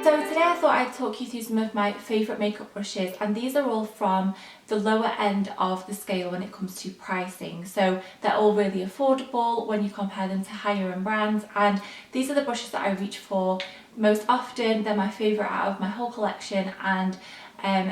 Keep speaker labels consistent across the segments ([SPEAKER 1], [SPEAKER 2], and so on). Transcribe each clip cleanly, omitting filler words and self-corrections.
[SPEAKER 1] So today I thought I'd talk you through some of my favourite makeup brushes, and these are all from the lower end of the scale when it comes to pricing. So they're all really affordable when you compare them to higher end brands, and these are the brushes that I reach for most often. They're my favourite out of my whole collection, and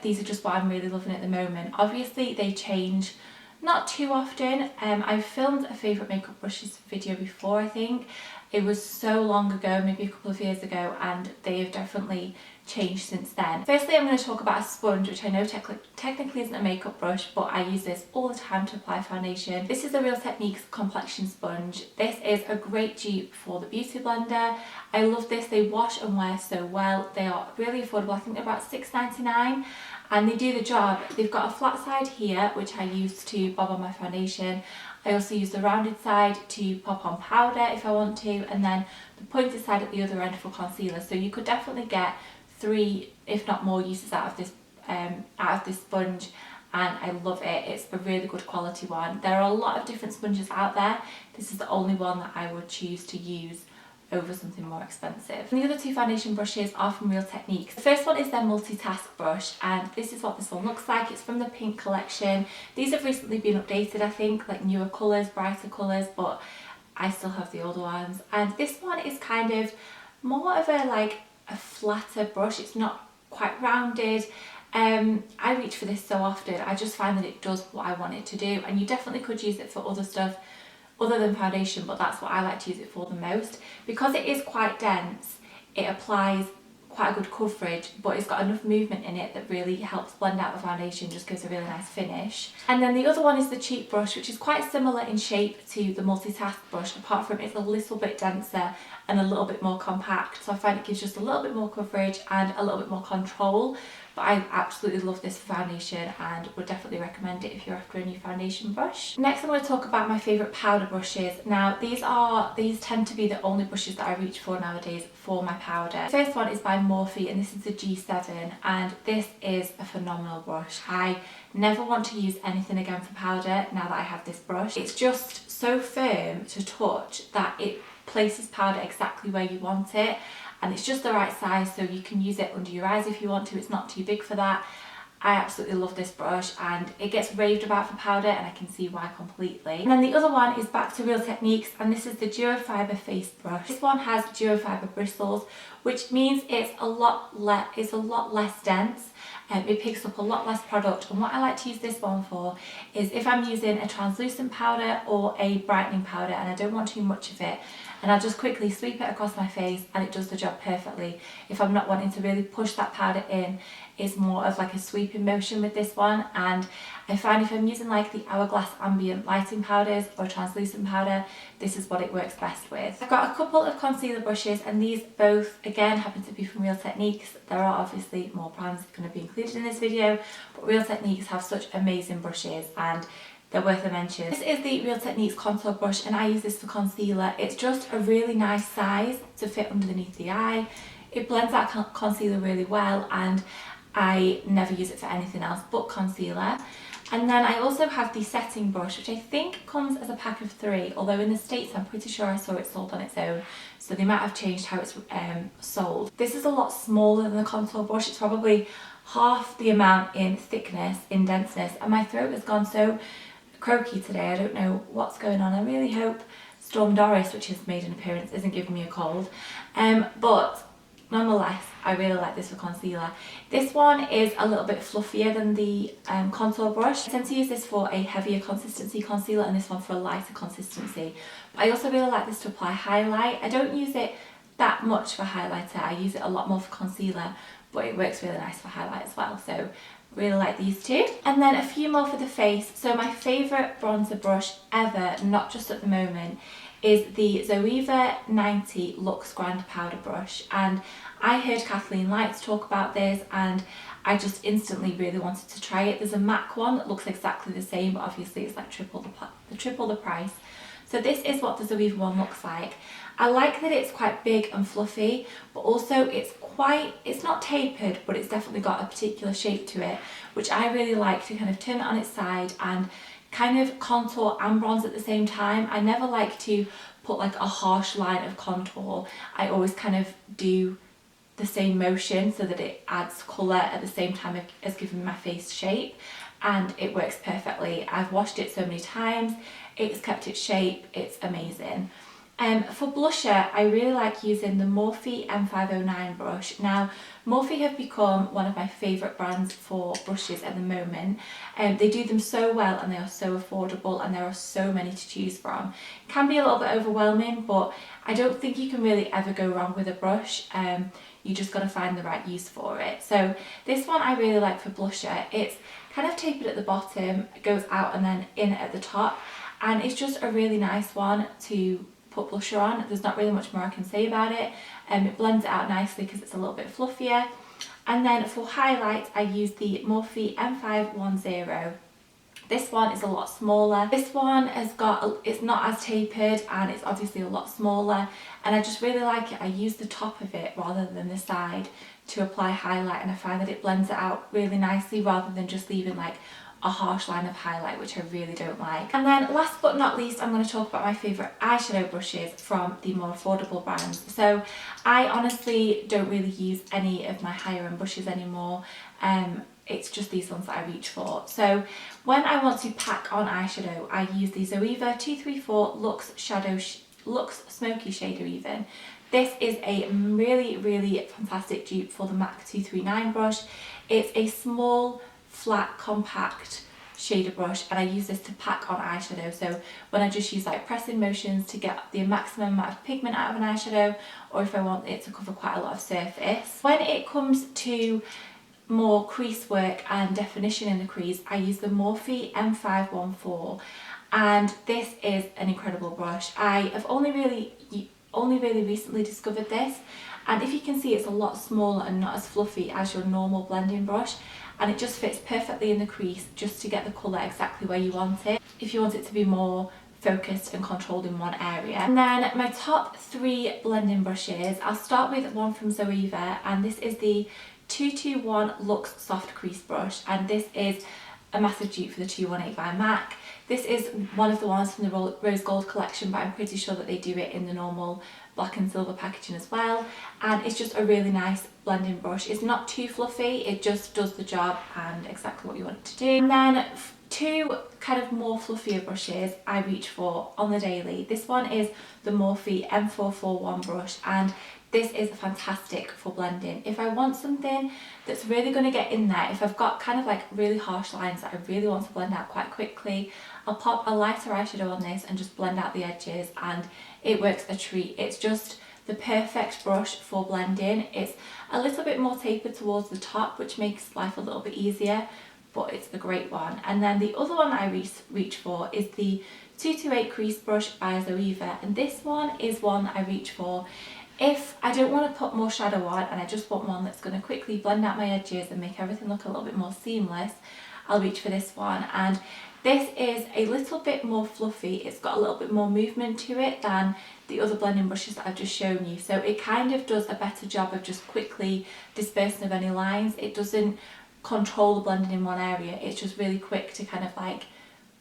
[SPEAKER 1] these are just what I'm really loving at the moment. Obviously they change not too often. I've filmed a favourite makeup brushes video before, I think. It was so long ago, maybe a couple of years ago, and they have definitely changed since then. Firstly, I'm going to talk about a sponge, which I know technically isn't a makeup brush, but I use this all the time to apply foundation. This is the Real Techniques complexion sponge. This is a great dupe for the beauty blender. I love this. They wash and wear so well. They are really affordable. I think they're about £6.99. And they do the job. They've got a flat side here, which I use to bob on my foundation. I also use the rounded side to pop on powder if I want to, and then the pointed side at the other end for concealer. So you could definitely get 3, if not more, uses out of this sponge, and I love it. It's a really good quality one. There are a lot of different sponges out there. This is the only one that I would choose to use over something more expensive. And the other two foundation brushes are from Real Techniques. The first one is their multitask brush, and this is what this one looks like. It's from the pink collection. These have recently been updated, I think, like newer colours, brighter colours, but I still have the older ones. And this one is kind of more of a flatter brush. It's not quite rounded. I reach for this so often. I just find that it does what I want it to do, and you definitely could use it for other stuff other than foundation, but that's what I like to use it for the most. Because it is quite dense, it applies quite a good coverage, but it's got enough movement in it that really helps blend out the foundation, just gives a really nice finish. And then the other one is the cheek brush, which is quite similar in shape to the multitask brush, apart from it's a little bit denser and a little bit more compact. So I find it gives just a little bit more coverage and a little bit more control. But I absolutely love this foundation and would definitely recommend it if you're after a new foundation brush. Next, I'm going to talk about my favourite powder brushes. Now these tend to be the only brushes that I reach for nowadays for my powder. The first one is by Morphe, and this is the G7, and this is a phenomenal brush. I never want to use anything again for powder now that I have this brush. It's just so firm to touch that it places powder exactly where you want it, and it's just the right size, so you can use it under your eyes if you want to. It's not too big for that. I absolutely love this brush, and it gets raved about for powder, and I can see why completely. And then the other one is back to Real Techniques, and this is the Duo Fibre Face Brush. This one has Duo Fibre bristles, which means it's a lot less dense. It picks up a lot less product, and what I like to use this one for is if I'm using a translucent powder or a brightening powder and I don't want too much of it, and I'll just quickly sweep it across my face and it does the job perfectly. If I'm not wanting to really push that powder in, it's more of like a sweeping motion with this one, and I find if I'm using like the Hourglass ambient lighting powders or translucent powder, this is what it works best with. I've got a couple of concealer brushes, and these both again happen to be from Real Techniques. There are obviously more brands going to be included in this video, but Real Techniques have such amazing brushes and they're worth a mention. This is the Real Techniques contour brush, and I use this for concealer. It's just a really nice size to fit underneath the eye. It blends out concealer really well, and I never use it for anything else but concealer. And then I also have the setting brush, which I think comes as a pack of 3, although in the States I'm pretty sure I saw it sold on its own, so they might have changed how it's sold. This is a lot smaller than the contour brush. It's probably half the amount in thickness, in denseness, and my throat has gone so croaky today. I don't know what's going on. I really hope Storm Doris, which has made an appearance, isn't giving me a cold. But nonetheless, I really like this for concealer. This one is a little bit fluffier than the contour brush. I tend to use this for a heavier consistency concealer and this one for a lighter consistency. But I also really like this to apply highlight. I don't use it that much for highlighter. I use it a lot more for concealer, but it works really nice for highlight as well. So really like these two. And then a few more for the face. So my favourite bronzer brush ever, not just at the moment, is the Zoeva 90 Luxe Grand Powder Brush, and I heard Kathleen Lights talk about this and I just instantly really wanted to try it. There's a MAC one that looks exactly the same, but obviously it's like triple the price. So this is what the Zoeva one looks like. I like that it's quite big and fluffy, but also it's not tapered, but it's definitely got a particular shape to it, which I really like to kind of turn it on its side and kind of contour and bronze at the same time. I never like to put like a harsh line of contour. I always kind of do the same motion so that it adds colour at the same time as giving my face shape, and it works perfectly. I've washed it so many times, it's kept its shape, it's amazing. For blusher, I really like using the Morphe M509 brush. Now, Morphe have become one of my favourite brands for brushes at the moment. They do them so well and they are so affordable, and there are so many to choose from. It can be a little bit overwhelming, but I don't think you can really ever go wrong with a brush. You just got to find the right use for it. So this one I really like for blusher. It's kind of tapered at the bottom, it goes out and then in at the top, and it's just a really nice one to put blusher on. There's not really much more I can say about it. It blends it out nicely because it's a little bit fluffier. And then for highlight, I use the Morphe M510. This one is a lot smaller. This one it's not as tapered, and it's obviously a lot smaller, and I just really like it. I use the top of it rather than the side to apply highlight, and I find that it blends it out really nicely rather than just leaving like a harsh line of highlight, which I really don't like. And then last but not least, I'm going to talk about my favourite eyeshadow brushes from the more affordable brands. So I honestly don't really use any of my higher end brushes anymore. It's just these ones that I reach for. So when I want to pack on eyeshadow, I use the Zoeva 234 Luxe Smoky Shader Even. This is a really fantastic dupe for the MAC 239 brush. It's a small, flat, compact shader brush, and I use this to pack on eyeshadow. So when I just use like pressing motions to get the maximum amount of pigment out of an eyeshadow, or if I want it to cover quite a lot of surface. When it comes to more crease work and definition in the crease, I use the Morphe M514, and this is an incredible brush. I have only really recently discovered this, and if you can see, it's a lot smaller and not as fluffy as your normal blending brush, and it just fits perfectly in the crease just to get the colour exactly where you want it, if you want it to be more focused and controlled in one area. And then my top 3 blending brushes, I'll start with one from Zoeva, and this is the 221 Luxe Soft Crease Brush, and this is a massive dupe for the 218 by MAC. This is one of the ones from the Rose Gold collection, but I'm pretty sure that they do it in the normal black and silver packaging as well, and it's just a really nice blending brush. It's not too fluffy, it just does the job and exactly what you want it to do. And then 2 kind of more fluffier brushes I reach for on the daily. This one is the Morphe M441 brush, and this is fantastic for blending. If I want something that's really going to get in there, if I've got kind of like really harsh lines that I really want to blend out quite quickly, I'll pop a lighter eyeshadow on this and just blend out the edges, and it works a treat. It's just the perfect brush for blending. It's a little bit more tapered towards the top, which makes life a little bit easier, but it's a great one. And then the other one I reach for is the 228 Crease Brush by Zoeva, and this one is one I reach for if I don't want to put more shadow on and I just want one that's going to quickly blend out my edges and make everything look a little bit more seamless. I'll reach for this one, and this is a little bit more fluffy. It's got a little bit more movement to it than the other blending brushes that I've just shown you, so it kind of does a better job of just quickly dispersing of any lines. It doesn't control the blending in one area, it's just really quick to kind of like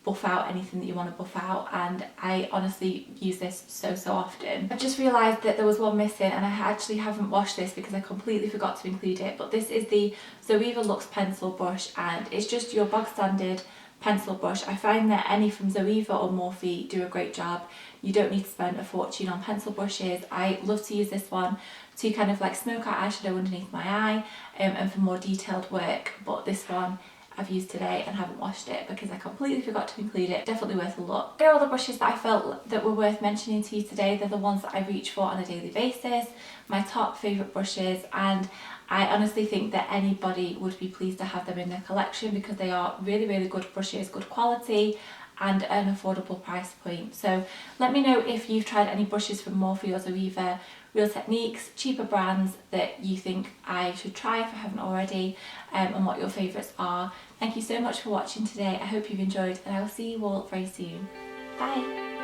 [SPEAKER 1] buff out anything that you want to buff out, and I honestly use this so often. I've just realised that there was one missing, and I actually haven't washed this because I completely forgot to include it, but this is the Zoeva Luxe Pencil Brush, and it's just your bog standard pencil brush. I find that any from Zoeva or Morphe do a great job. You don't need to spend a fortune on pencil brushes. I love to use this one to kind of like smoke out eyeshadow underneath my eye and for more detailed work, but this one I've used today and haven't washed it because I completely forgot to include it. Definitely worth a look. Here are all the brushes that I felt that were worth mentioning to you today. They're the ones that I reach for on a daily basis, my top favourite brushes, and I honestly think that anybody would be pleased to have them in their collection because they are really good brushes, good quality and an affordable price point. So let me know if you've tried any brushes from Morphe or Zoeva, Real Techniques, cheaper brands that you think I should try if I haven't already, and what your favourites are. Thank you so much for watching today. I hope you've enjoyed, and I will see you all very soon. Bye!